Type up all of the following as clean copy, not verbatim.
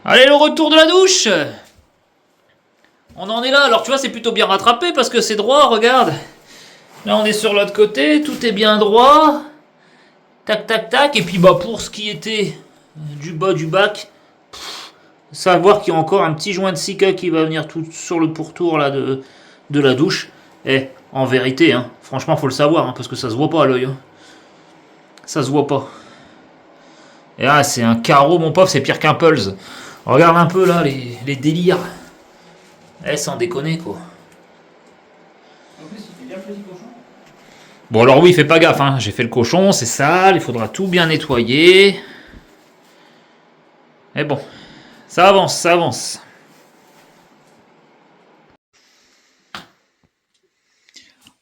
Allez, le retour de la douche. On en est là, alors tu vois c'est plutôt bien rattrapé parce que c'est droit, regarde. Là on est sur l'autre côté, tout est bien droit. Tac tac tac, et puis bah pour ce qui était du bas du bac, savoir qu'il y a encore un petit joint de Sika qui va venir tout sur le pourtour là de la douche. Eh, en vérité, hein, franchement faut le savoir, hein, parce que ça se voit pas à l'œil. Hein. Ça se voit pas. Et là c'est un carreau mon pauvre, c'est pire qu'un pulse. Regarde un peu là les délires. Eh, sans déconner quoi. En plus, il fait bien le petit cochon. Bon alors oui, fais pas gaffe, hein. J'ai fait le cochon, c'est sale, il faudra tout bien nettoyer. Mais bon, ça avance, ça avance.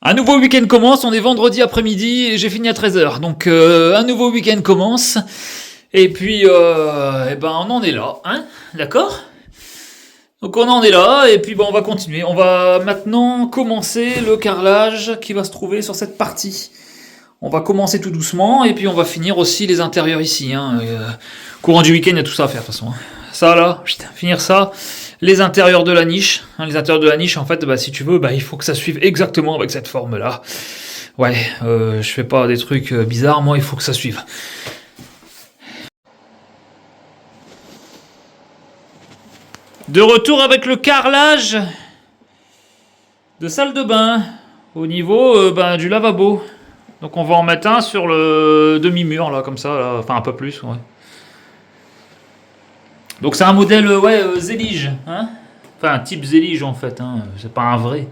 Un nouveau week-end commence, on est vendredi après-midi et j'ai fini à 13h. Donc un nouveau week-end commence. Et puis, eh ben, on en est là, hein, d'accord ? Donc on en est là, et puis ben, on va continuer. On va maintenant commencer le carrelage qui va se trouver sur cette partie. On va commencer tout doucement, et puis on va finir aussi les intérieurs ici. Hein. Courant du week-end, il y a tout ça à faire de toute façon. Ça là, finir ça. Les intérieurs de la niche. Hein, les intérieurs de la niche, en fait, bah, si tu veux, bah, il faut que ça suive exactement avec cette forme-là. Ouais, je fais pas des trucs bizarres, moi, il faut que ça suive. De retour avec le carrelage de salle de bain au niveau du lavabo. Donc on va en mettre un sur le demi-mur là comme ça, là. Enfin un peu plus. Ouais. Donc c'est un modèle Zelige, hein, enfin un type Zelige en fait. Hein. C'est pas un vrai.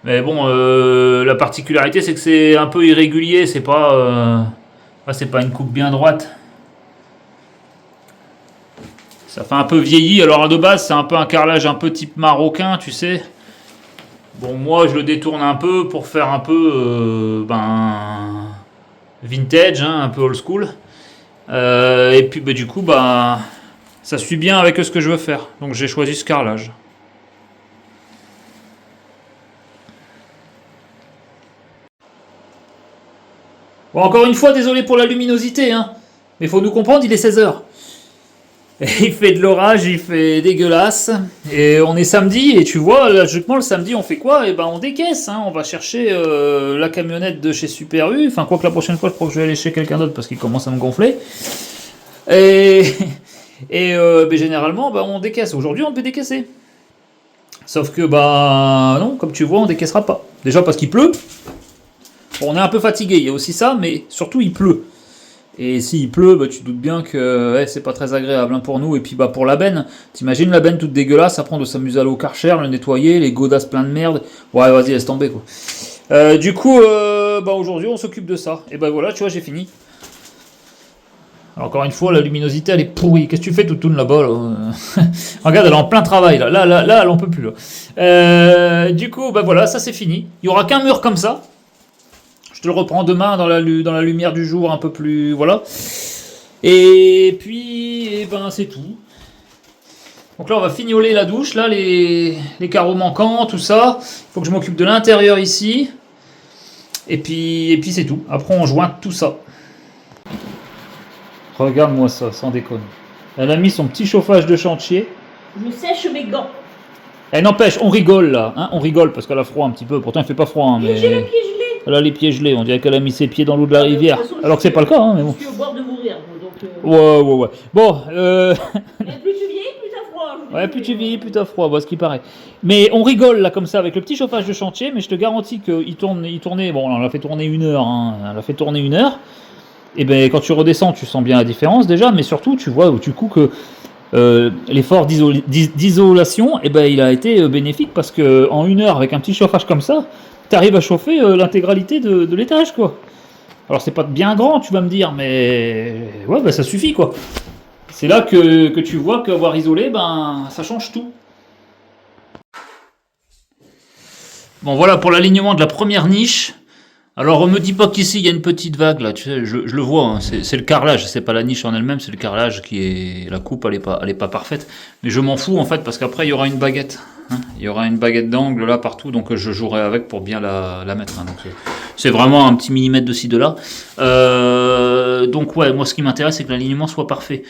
Mais bon, la particularité c'est que c'est un peu irrégulier. C'est pas une coupe bien droite. Ça fait un peu vieilli, alors de base c'est un peu un carrelage un peu type marocain, tu sais. Bon moi je le détourne un peu pour faire un peu vintage, hein, un peu old school. Et puis du coup ça suit bien avec ce que je veux faire. Donc j'ai choisi ce carrelage. Bon encore une fois désolé pour la luminosité, hein. Mais faut nous comprendre, il est 16h. Il fait de l'orage, il fait dégueulasse. Et on est samedi, et tu vois, logiquement, le samedi, on fait quoi ? Eh ben, on décaisse, hein. On va chercher la camionnette de chez Super U. Enfin, quoi que la prochaine fois, je crois que je vais aller chez quelqu'un d'autre parce qu'il commence à me gonfler. Et généralement, on décaisse. Aujourd'hui, on peut décaisser. Sauf que, non, comme tu vois, on décaissera pas. Déjà parce qu'il pleut. Bon, on est un peu fatigué, il y a aussi ça, mais surtout, il pleut. Et s'il pleut, tu te doutes bien que c'est pas très agréable hein, pour nous. Et puis pour la benne, t'imagines la benne toute dégueulasse, après on doit s'amuser à aller au Karcher, le nettoyer, les godasses plein de merde. Ouais, vas-y, laisse tomber quoi. Du coup, aujourd'hui on s'occupe de ça. Et voilà, tu vois, j'ai fini. Alors, encore une fois, la luminosité elle est pourrie. Qu'est-ce que tu fais, Toutoune, là-bas là Regarde, elle est en plein travail là. Là, elle en peut plus là. Du coup, voilà, ça c'est fini. Il y aura qu'un mur comme ça. Je te le reprends demain dans la lumière du jour un peu plus... Voilà. Et puis, c'est tout. Donc là, on va fignoler la douche. Là, les carreaux manquants, tout ça. Il faut que je m'occupe de l'intérieur ici. Et puis c'est tout. Après, on jointe tout ça. Regarde-moi ça, sans déconner. Elle a mis son petit chauffage de chantier. Je sèche mes gants. Et n'empêche, on rigole là. Hein, on rigole parce qu'elle a froid un petit peu. Pourtant, il fait pas froid. Hein, mais... J'ai les pieds gelés. Elle a les pieds gelés, on dirait qu'elle a mis ses pieds dans l'eau de la rivière. Façon, alors que c'est pas le cas, hein, mais bon. Je suis au bord de mourir, donc... Ouais. Bon, Mais plus tu vieillis, plus t'as froid. Ouais, plus tu vieillis, plus t'as froid, ce qui paraît. Mais on rigole là comme ça avec le petit chauffage de chantier, mais je te garantis qu'il tournait... Bon, on l'a fait tourner 1 heure, hein. On l'a fait tourner 1 heure. Et quand tu redescends, tu sens bien la différence déjà, mais surtout, tu vois du coup que l'effort d'isolation, il a été bénéfique parce qu'en 1 heure, avec un petit chauffage comme ça, t'arrives à chauffer l'intégralité de l'étage, quoi. Alors c'est pas bien grand, tu vas me dire, mais ouais, bah, ça suffit quoi. C'est là que tu vois qu'avoir isolé, ben ça change tout. Bon voilà pour l'alignement de la première niche. Alors on me dit pas qu'ici il y a une petite vague là, tu sais, je le vois, hein, c'est le carrelage, c'est pas la niche en elle-même, c'est le carrelage qui est... La coupe elle est pas parfaite, mais je m'en fous en fait parce qu'après il y aura une baguette. Hein, il y aura une baguette d'angle là partout, donc je jouerai avec pour bien la mettre. Hein, donc c'est vraiment un petit millimètre de ci de là. Donc ouais, moi ce qui m'intéresse c'est que l'alignement soit parfait.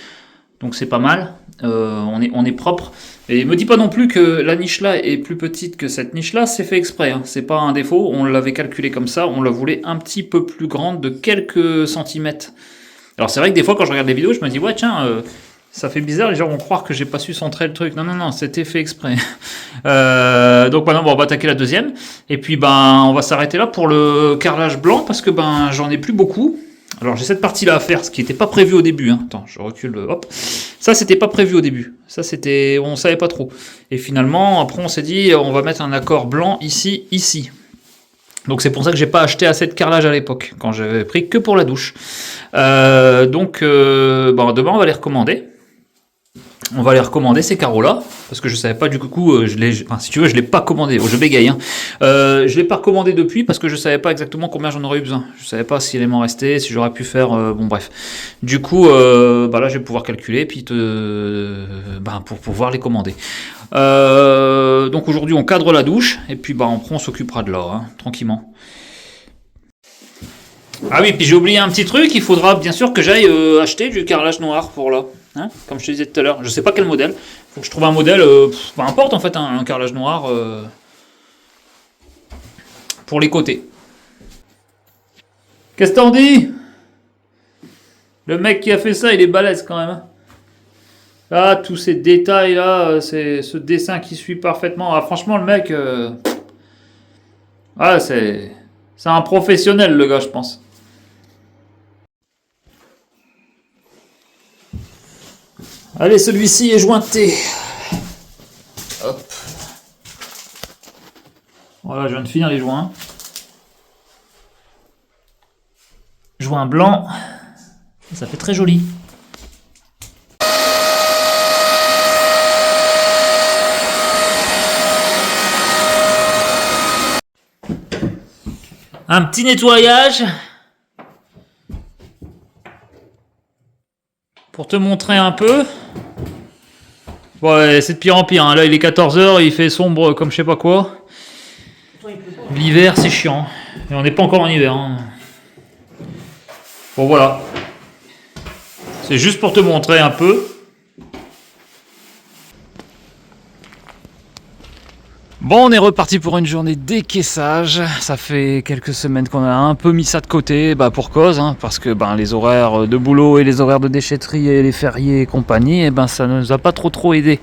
Donc c'est pas mal, on est propre. Et me dis pas non plus que la niche là est plus petite que cette niche là, c'est fait exprès, hein. C'est pas un défaut, on l'avait calculé comme ça, on la voulait un petit peu plus grande de quelques centimètres. Alors c'est vrai que des fois quand je regarde les vidéos, je me dis ouais tiens, ça fait bizarre, les gens vont croire que j'ai pas su centrer le truc. Non, c'était fait exprès. Donc maintenant bon, on va attaquer la deuxième, et puis ben on va s'arrêter là pour le carrelage blanc, parce que ben j'en ai plus beaucoup. Alors j'ai cette partie là à faire, ce qui n'était pas prévu au début. Hein. Attends, je recule, hop. Ça c'était pas prévu au début. Ça c'était, on savait pas trop. Et finalement, après on s'est dit, on va mettre un accord blanc ici, ici. Donc c'est pour ça que j'ai pas acheté assez de carrelage à l'époque, quand j'avais pris que pour la douche. Donc bon, demain on va les recommander. On va les recommander ces carreaux là, parce que je savais pas du coup, enfin, si tu veux, je l'ai pas commandé. Oh, je bégaye. Hein. Je l'ai pas recommandé depuis parce que je savais pas exactement combien j'en aurais eu besoin. Je savais pas s'il allait m'en rester, si j'aurais pu faire. Bon bref. Du coup, bah là je vais pouvoir calculer puis pour pouvoir les commander. Donc aujourd'hui on cadre la douche et puis bah on s'occupera de là, hein, tranquillement. Ah oui, puis j'ai oublié un petit truc, il faudra bien sûr que j'aille acheter du carrelage noir pour là, hein, comme je te disais tout à l'heure. Je sais pas quel modèle, faut que je trouve un modèle, peu importe en fait, un carrelage noir pour les côtés. Qu'est-ce que t'en dis? Le mec qui a fait ça, il est balèze quand même. Ah, tous ces détails là, c'est ce dessin qui suit parfaitement. Ah, franchement, le mec, ah, c'est un professionnel le gars, je pense. Allez, celui-ci est jointé. Hop. Voilà, je viens de finir les joints. Joint blanc. Ça fait très joli. Un petit nettoyage. Pour te montrer un peu. Ouais, c'est de pire en pire. Hein. Là, il est 14h, il fait sombre comme je sais pas quoi. L'hiver, c'est chiant. Et on n'est pas encore en hiver. Hein. Bon, voilà. C'est juste pour te montrer un peu. Bon, on est reparti pour une journée décaissage. Ça fait quelques semaines qu'on a un peu mis ça de côté, pour cause, hein, parce que les horaires de boulot et les horaires de déchetterie et les fériés et compagnie, ça ne nous a pas trop aidé.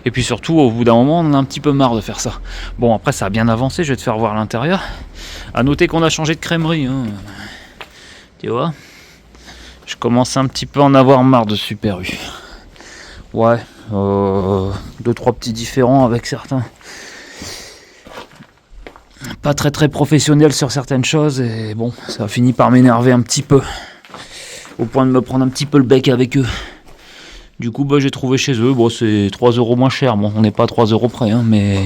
Et puis surtout, au bout d'un moment, on en a un petit peu marre de faire ça. Bon, après, ça a bien avancé, je vais te faire voir l'intérieur. À noter qu'on a changé de crèmerie. Hein. Tu vois, je commence un petit peu à en avoir marre de Super U. Ouais, 2-3 petits différents avec certains. Pas très professionnel sur certaines choses et bon, ça a fini par m'énerver un petit peu au point de me prendre un petit peu le bec avec eux. Du coup j'ai trouvé chez eux, bon c'est 3 € moins cher, bon on n'est pas à 3 € près hein, mais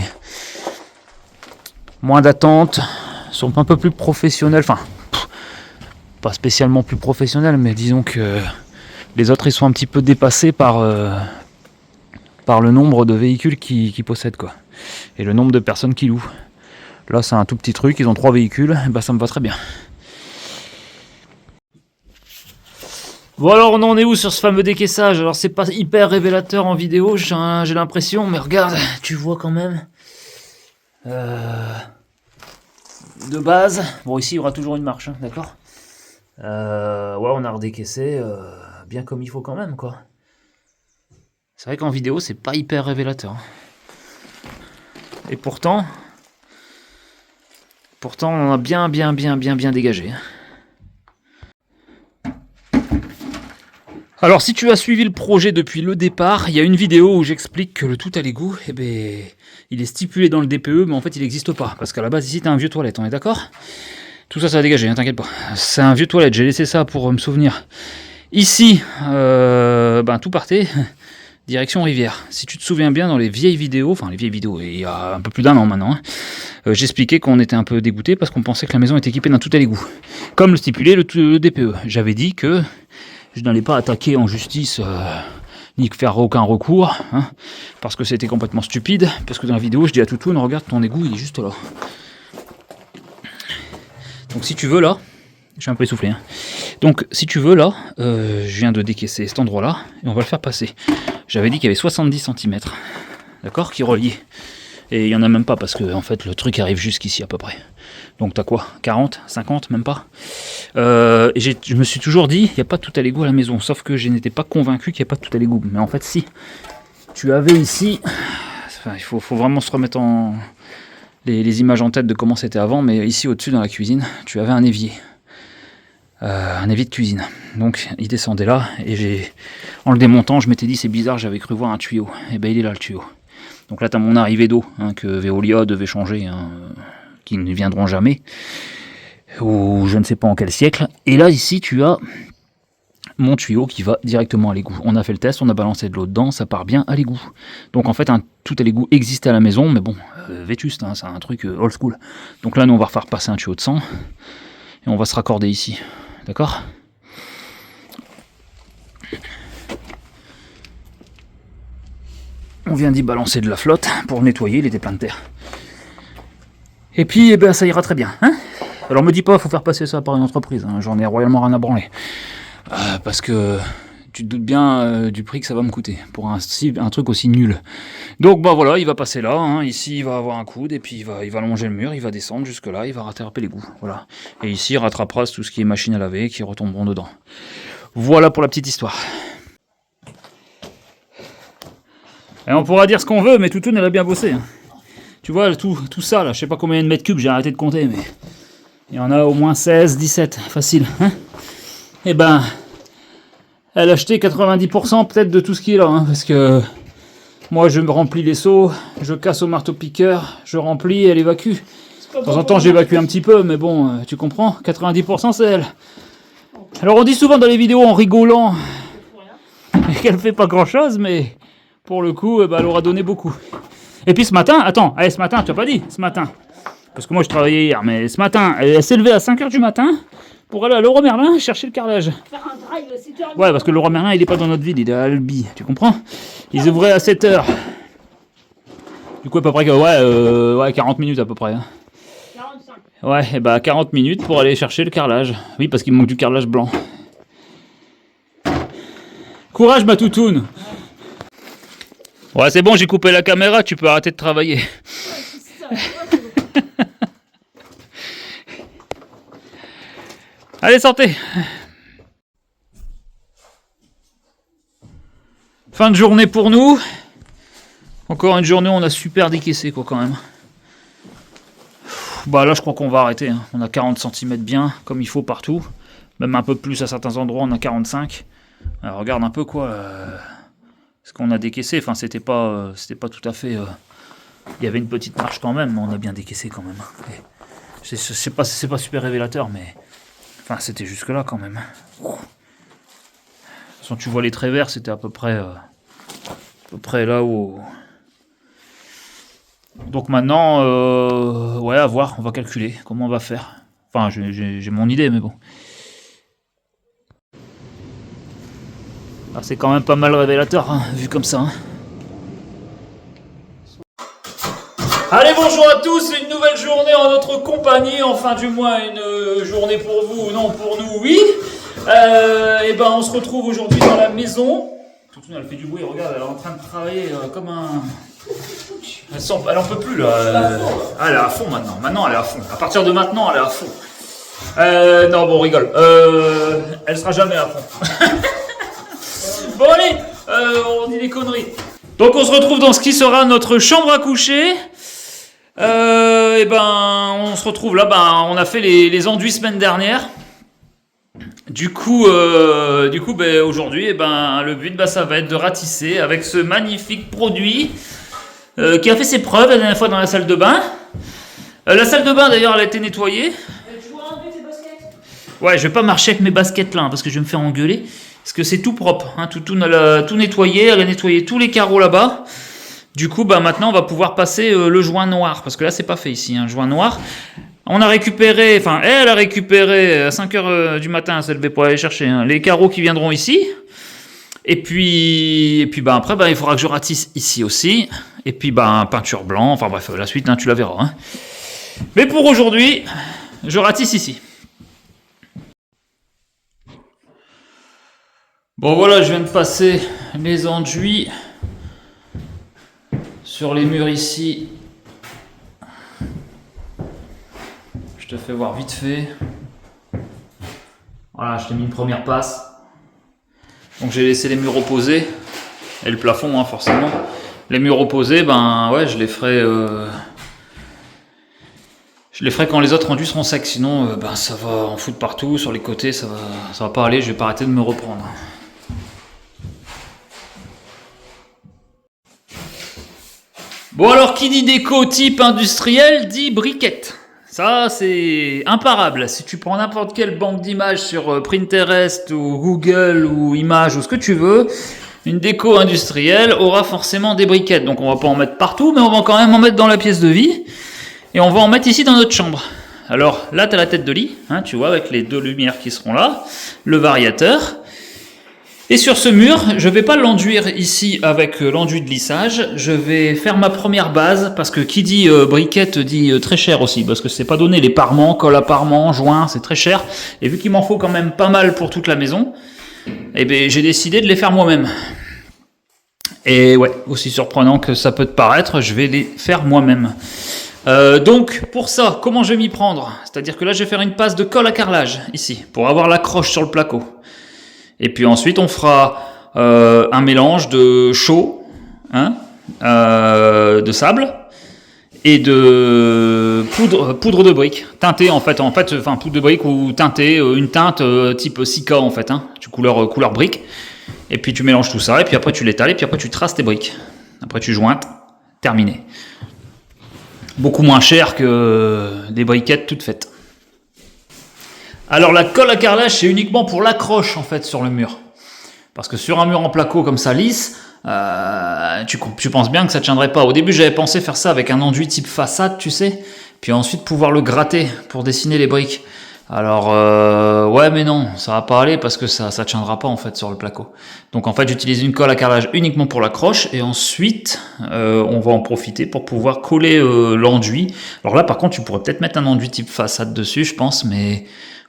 moins d'attente, sont un peu plus professionnels, enfin pas spécialement plus professionnels, mais disons que les autres ils sont un petit peu dépassés par le nombre de véhicules qu'ils possèdent quoi, et le nombre de personnes qui louent. Là c'est un tout petit truc, ils ont 3 véhicules, ça me va très bien. Bon alors on en est où sur ce fameux décaissage? Alors c'est pas hyper révélateur en vidéo, j'ai l'impression, mais regarde, tu vois quand même. De base, bon ici il y aura toujours une marche, hein, d'accord. Ouais on a redécaissé bien comme il faut quand même quoi. C'est vrai qu'en vidéo c'est pas hyper révélateur. Et pourtant on a bien dégagé. Alors si tu as suivi le projet depuis le départ, il y a une vidéo où j'explique que le tout à l'égout, il est stipulé dans le DPE, mais en fait il n'existe pas. Parce qu'à la base ici tu as un vieux toilette, on est d'accord? Tout ça, ça va dégager, hein, t'inquiète pas. C'est un vieux toilette, j'ai laissé ça pour me souvenir. Ici, tout partait, direction rivière. Si tu te souviens bien, dans les vieilles vidéos, il y a un peu plus d'1 an maintenant, hein, j'expliquais qu'on était un peu dégoûté parce qu'on pensait que la maison était équipée d'un tout à l'égout. Comme le stipulait le DPE. J'avais dit que je n'allais pas attaquer en justice, ni faire aucun recours, hein, parce que c'était complètement stupide, parce que dans la vidéo, je dis à Toutoune, regarde, ton égout, il est juste là. Donc si tu veux là, je suis un peu essoufflé, hein. Donc si tu veux là, je viens de décaisser cet endroit là, et on va le faire passer. J'avais dit qu'il y avait 70 cm, d'accord, qui reliaient. Et il n'y en a même pas parce que en fait le truc arrive jusqu'ici à peu près. Donc t'as quoi, 40, 50, même pas. Et je me suis toujours dit, il n'y a pas de tout à l'égout à la maison, sauf que je n'étais pas convaincu qu'il n'y a pas de tout à l'égout. Mais en fait si, tu avais ici, il faut vraiment se remettre les images en tête de comment c'était avant, mais ici au-dessus dans la cuisine, tu avais un évier. Un évier de cuisine. Donc il descendait là, et en le démontant, je m'étais dit c'est bizarre, j'avais cru voir un tuyau. Et ben il est là le tuyau. Donc là tu as mon arrivée d'eau, hein, que Veolia devait changer, hein, qui ne viendront jamais, ou je ne sais pas en quel siècle. Et là ici tu as mon tuyau qui va directement à l'égout. On a fait le test, on a balancé de l'eau dedans, ça part bien à l'égout. Donc en fait un tout à l'égout existait à la maison, mais bon, vétuste, hein, c'est un truc old school. Donc là nous on va refaire passer un tuyau de sang, et on va se raccorder ici. D'accord ? On vient d'y balancer de la flotte pour le nettoyer, il était plein de terre. Et puis, eh ben, ça ira très bien. Hein ? Alors me dis pas, faut faire passer ça par une entreprise, hein, j'en ai royalement rien à branler. Parce que tu te doutes bien du prix que ça va me coûter pour un truc aussi nul. Donc bah voilà, il va passer là, hein. Ici il va avoir un coude, et puis il va longer le mur, il va descendre jusque là, il va rattraper l'égout. Voilà. Et ici il rattrapera tout ce qui est machine à laver qui retomberont dedans. Voilà pour la petite histoire. Et on pourra dire ce qu'on veut, mais Toutoune elle a bien bossé, hein. Tu vois, tout ça là, je sais pas combien de mètres cubes, j'ai arrêté de compter, mais il y en a au moins 16, 17, facile, hein. Et ben, elle a acheté 90% peut-être de tout ce qui est là, hein, parce que moi je me remplis les seaux, je casse au marteau-piqueur, je remplis, elle évacue. De temps en temps j'évacue un petit peu, mais bon, tu comprends, 90% c'est elle. Alors on dit souvent dans les vidéos en rigolant qu'elle fait pas grand-chose, mais pour le coup, elle aura donné beaucoup. Et puis ce matin, ce matin, tu as pas dit, ce matin, parce que moi je travaillais hier, mais ce matin, elle s'est levée à 5h du matin pour aller à Leroy Merlin chercher le carrelage. Faire un drive, c'est dur. Ouais, parce que Leroy Merlin, il est pas dans notre ville, il est à Albi, tu comprends? Ils ouvraient à 7h. Du coup, à peu près, 40 minutes à peu près. Hein. 45. Ouais, et bah 40 minutes pour aller chercher le carrelage. Oui, parce qu'il manque du carrelage blanc. Courage, ma toutoune. Ouais, c'est bon, j'ai coupé la caméra, tu peux arrêter de travailler. Ouais, c'est ça. Ouais, Allez, sortez. Fin de journée pour nous. Encore une journée où on a super décaissé, quoi, quand même. Bah là, je crois qu'on va arrêter, hein. On a 40 cm bien, comme il faut partout. Même un peu plus à certains endroits, on a 45. Alors, regarde un peu, quoi. Ce qu'on a décaissé, enfin, c'était pas tout à fait... Il y avait une petite marche quand même, mais on a bien décaissé quand même. C'est pas super révélateur, mais... Enfin, c'était jusque là quand même. De toute façon, tu vois les traits verts, c'était à peu près là où... Donc maintenant, ouais, à voir, on va calculer comment on va faire. Enfin, j'ai mon idée, mais bon. Ah, c'est quand même pas mal révélateur, hein, vu comme ça. Hein. Allez, bonjour à tous, une nouvelle journée en notre compagnie, enfin du moins une journée pour vous, non pour nous, oui. Et ben on se retrouve aujourd'hui dans la maison. Toutoune, elle fait du bruit, regarde, elle est en train de travailler comme un... Elle en peut plus là. Elle est à fond maintenant. Maintenant elle est à fond. À partir de maintenant elle est à fond. Non bon on rigole. Elle sera jamais à fond. Bon allez, on dit des conneries. Donc on se retrouve dans ce qui sera notre chambre à coucher. Et ben on se retrouve là. Ben on a fait les enduits semaine dernière. Du coup, ben, aujourd'hui, ben, le but, ben, ça va être de ratisser avec ce magnifique produit qui a fait ses preuves la dernière fois dans la salle de bain. La salle de bain, d'ailleurs, elle a été nettoyée. Je vous enlever Ouais, je vais pas marcher avec mes baskets là, hein, parce que je vais me faire engueuler. Parce que c'est tout propre, hein, tout nettoyé, elle a nettoyé tous les carreaux là-bas. Du coup, bah maintenant, on va pouvoir passer le joint noir, parce que là, c'est pas fait ici, hein, joint noir. On a récupéré, enfin, elle a récupéré à 5h du matin, elle s'est levée pour aller chercher hein, les carreaux qui viendront ici. Et puis bah après, bah, il faudra que je ratisse ici aussi. Et puis, bah, peinture blanc, enfin bref, la suite, hein, tu la verras. Hein. Mais pour aujourd'hui, je ratisse ici. Bon voilà, je viens de passer les enduits sur les murs ici. Je te fais voir vite fait. Voilà, je t'ai mis une première passe. Donc j'ai laissé les murs opposés et le plafond, hein, forcément. Les murs opposés, ben ouais, je les ferai quand les autres rendus seront secs. Sinon, ben ça va en foutre partout sur les côtés, ça va pas aller. Je vais pas arrêter de me reprendre. Bon alors, qui dit déco type industriel dit briquette. Ça, c'est imparable. Si tu prends n'importe quelle banque d'images sur Pinterest ou Google ou Images ou ce que tu veux, une déco industrielle aura forcément des briquettes. Donc on va pas en mettre partout, mais on va quand même en mettre dans la pièce de vie. Et on va en mettre ici dans notre chambre. Alors là, tu as la tête de lit, hein, tu vois, avec les deux lumières qui seront là, le variateur. Et sur ce mur, je vais pas l'enduire ici avec l'enduit de lissage, je vais faire ma première base, parce que qui dit briquette dit très cher aussi, parce que c'est pas donné, les parements, colle à parements, joints, c'est très cher, et vu qu'il m'en faut quand même pas mal pour toute la maison, eh ben, j'ai décidé de les faire moi-même. Et ouais, aussi surprenant que ça peut te paraître, je vais les faire moi-même. Donc pour ça, comment je vais m'y prendre? C'est-à-dire que là je vais faire une passe de colle à carrelage, ici, pour avoir l'accroche sur le placo. Et puis ensuite, on fera un mélange de chaux, hein, de sable et de poudre de brique, teintée en fait, poudre de brique ou teintée, une teinte type Sika en fait, hein, couleur brique. Et puis tu mélanges tout ça, et puis après tu l'étales, et puis après tu traces tes briques. Après tu jointes, terminé. Beaucoup moins cher que des briquettes toutes faites. Alors la colle à carrelage, c'est uniquement pour l'accroche en fait sur le mur. Parce que sur un mur en placo comme ça lisse, tu penses bien que ça ne tiendrait pas. Au début j'avais pensé faire ça avec un enduit type façade, tu sais, puis ensuite pouvoir le gratter pour dessiner les briques. Alors ouais mais non, ça va pas aller parce que ça tiendra pas en fait sur le placo. Donc en fait j'utilise une colle à carrelage uniquement pour l'accroche et ensuite on va en profiter pour pouvoir coller l'enduit. Alors là par contre tu pourrais peut-être mettre un enduit type façade dessus je pense, mais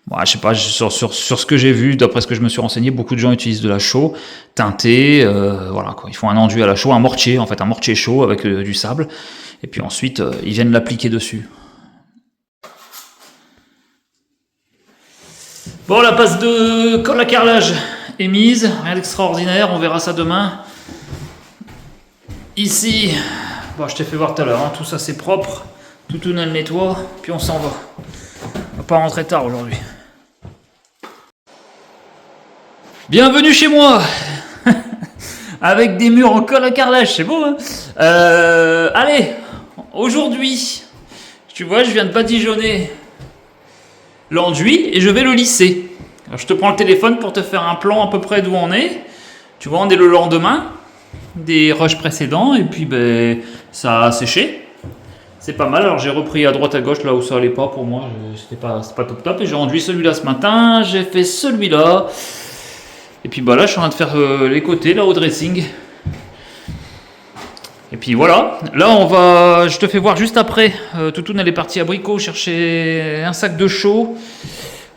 bon, je sais pas, sur ce que j'ai vu, d'après ce que je me suis renseigné, beaucoup de gens utilisent de la chaux teintée, voilà quoi. Ils font un enduit à la chaux, un mortier chaud avec du sable, et puis ensuite ils viennent l'appliquer dessus. Bon, la passe de colle à carrelage est mise, rien d'extraordinaire, on verra ça demain. Ici, bon, je t'ai fait voir tout à l'heure, hein, tout ça c'est propre, tout le nettoie, puis on s'en va. On va pas rentrer tard aujourd'hui. Bienvenue chez moi avec des murs en colle à carrelage, c'est beau hein. Allez, aujourd'hui, tu vois, je viens de badigeonner l'enduit et je vais le lisser. Alors, je te prends le téléphone pour te faire un plan à peu près d'où on est. Tu vois, on est le lendemain des rushs précédents et puis ben, ça a séché. C'est pas mal. Alors j'ai repris à droite à gauche là où ça allait pas pour moi. C'était pas top. Et j'ai enduit celui-là ce matin. J'ai fait celui-là. Et puis bah là je suis en train de faire les côtés là au dressing. Et puis voilà, là je te fais voir juste après, Toutoune elle est partie à Brico chercher un sac de chaux,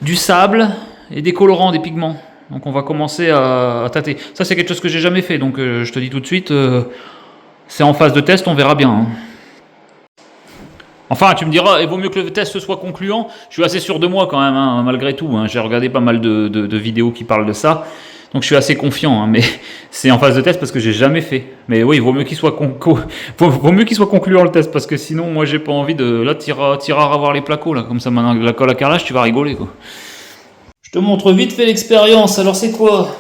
du sable et des colorants, des pigments. Donc on va commencer à tâter. Ça c'est quelque chose que j'ai jamais fait, donc je te dis tout de suite, c'est en phase de test, on verra bien. Hein. Enfin tu me diras, il vaut mieux que le test soit concluant, je suis assez sûr de moi quand même, hein, malgré tout. Hein. J'ai regardé pas mal de vidéos qui parlent de ça. Donc je suis assez confiant, hein, mais c'est en phase de test parce que j'ai jamais fait. Mais oui, il vaut mieux qu'il soit concluant le test parce que sinon moi j'ai pas envie de là t'iras revoir les placos là comme ça maintenant la colle à carrelage tu vas rigoler quoi. Je te montre vite fait l'expérience. Alors c'est quoi?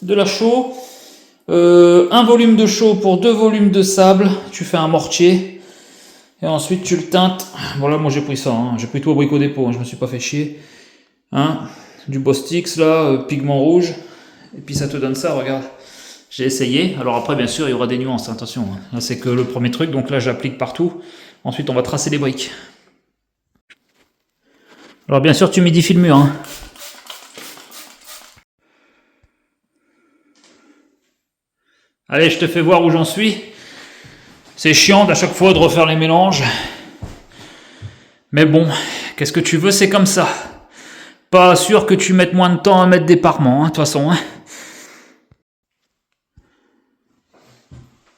De la chaux, un volume de chaux pour 2 volumes de sable. Tu fais un mortier et ensuite tu le teintes. Voilà, moi j'ai pris ça, hein. J'ai pris tout au Brico Dépôt, hein. Je me suis pas fait chier. Hein. du Bostix là, pigment rouge, et puis ça te donne ça, regarde. J'ai essayé, alors après bien sûr il y aura des nuances, attention, hein. Là c'est que le premier truc, donc là j'applique partout, ensuite on va tracer les briques. Alors bien sûr tu humidifies le mur, hein. Allez, je te fais voir où j'en suis. C'est chiant à chaque fois de refaire les mélanges. Mais bon, qu'est-ce que tu veux, c'est comme ça. Pas sûr que tu mettes moins de temps à mettre des parements, hein, de toute façon. Hein.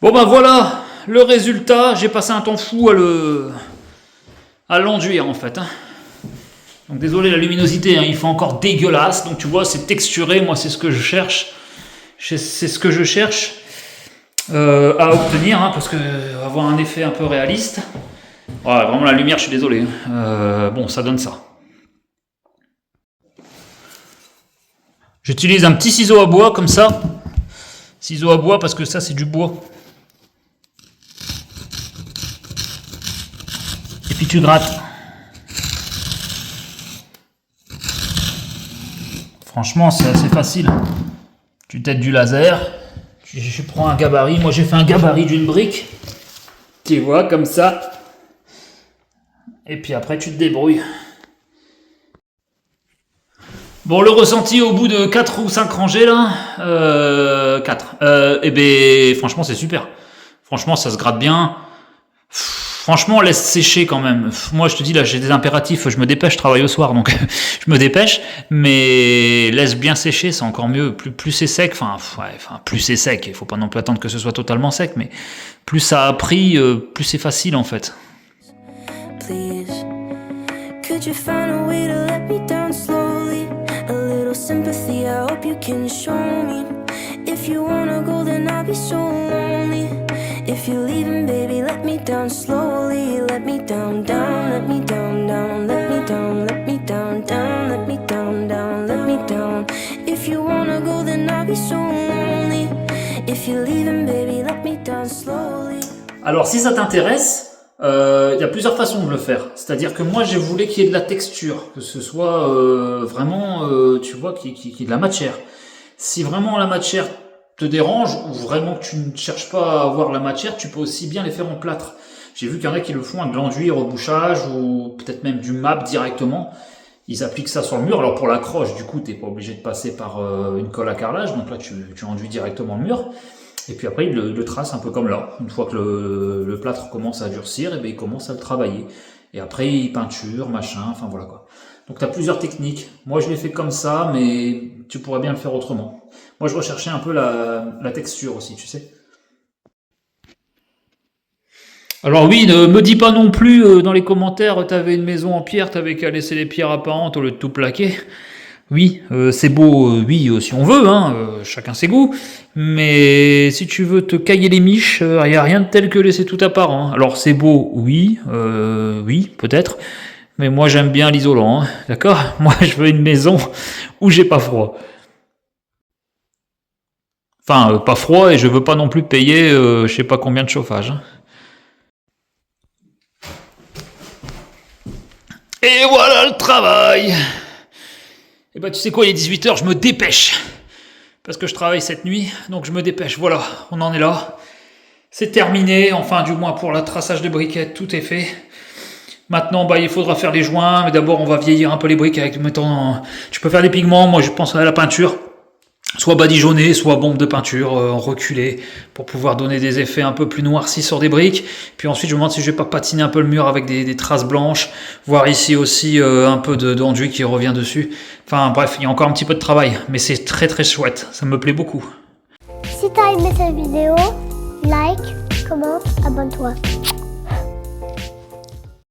Bon ben voilà, le résultat, j'ai passé un temps fou à l'enduire en fait. Hein. Donc désolé la luminosité, hein, il fait encore dégueulasse. Donc tu vois, c'est texturé, moi c'est ce que je cherche. C'est ce que je cherche à obtenir, hein, parce que avoir un effet un peu réaliste. Ouais, vraiment la lumière, je suis désolé. Bon, ça donne ça. J'utilise un petit ciseau à bois comme ça. Ciseau à bois parce que ça c'est du bois. Et puis tu grattes. Franchement, c'est assez facile. Tu têtes du laser. Je prends un gabarit. Moi, j'ai fait un gabarit d'une brique. Tu vois, comme ça. Et puis après, tu te débrouilles. Bon, le ressenti au bout de 4 ou 5 rangées, là. 4. Eh ben, franchement, c'est super. Franchement, ça se gratte bien. Franchement, laisse sécher quand même. Moi, je te dis, là, j'ai des impératifs. Je me dépêche, je travaille au soir, donc je me dépêche. Mais laisse bien sécher, c'est encore mieux. Plus c'est sec, plus c'est sec. Il faut pas non plus attendre que ce soit totalement sec, mais plus ça a pris, plus c'est facile, en fait. Please, could you find a way to let me down slowly? A little sympathy, I hope you can show me. If you wanna go, then I'll be so lonely. If you're leaving, baby, let me down slowly. Let me down, down, let me down, down, let me down, let me down, down, let me down, down, let me down. If you wanna go, then I'll be so lonely. If you're leaving, baby, let me down slowly. Alors, si ça t'intéresse, y a plusieurs façons de le faire. C'est-à-dire que moi, je voulais qu'il y ait de la texture, que ce soit vraiment, tu vois, qu'il y ait de la matière. Si vraiment la matière te dérange ou vraiment que tu ne cherches pas à avoir la matière, tu peux aussi bien les faire en plâtre. J'ai vu qu'il y en a qui le font avec de l'enduire au bouchage ou peut-être même du MAP directement. Ils appliquent ça sur le mur. Alors pour l'accroche, du coup, t'es pas obligé de passer par une colle à carrelage. Donc là, tu enduis directement le mur. Et puis après, il le trace un peu comme là. Une fois que le plâtre commence à durcir, et bien, il commence à le travailler. Et après, il peinture, machin, enfin voilà quoi. Donc tu as plusieurs techniques. Moi, je l'ai fait comme ça, mais tu pourrais bien le faire autrement. Moi, je recherchais un peu la texture aussi, tu sais. Alors oui, ne me dis pas non plus dans les commentaires, t'avais une maison en pierre, t'avais qu'à laisser les pierres apparentes au lieu de tout plaquer. Oui, c'est beau, oui, si on veut, hein, chacun ses goûts. Mais si tu veux te cailler les miches, il n'y a rien de tel que laisser tout apparent. Hein. Alors c'est beau, oui, peut-être. Mais moi j'aime bien l'isolant, hein, d'accord? Moi je veux une maison où j'ai pas froid. Enfin, pas froid et je veux pas non plus payer je sais pas combien de chauffage. Hein. Et voilà le travail! Et bah tu sais quoi, il est 18h, je me dépêche. Parce que je travaille cette nuit, donc je me dépêche. Voilà, on en est là. C'est terminé, enfin du moins pour le traçage de briquettes, tout est fait. Maintenant, il faudra faire les joints, mais d'abord on va vieillir un peu les briques avec, mettons, tu peux faire des pigments, moi je pense à la peinture. Soit badigeonné, soit bombe de peinture reculée pour pouvoir donner des effets un peu plus noircis sur des briques. Puis ensuite, je me demande si je vais pas patiner un peu le mur avec des traces blanches, voir ici aussi un peu d'enduit qui revient dessus. Enfin bref, il y a encore un petit peu de travail, mais c'est très très chouette, ça me plaît beaucoup. Si t'as aimé cette vidéo, like, commente, abonne-toi.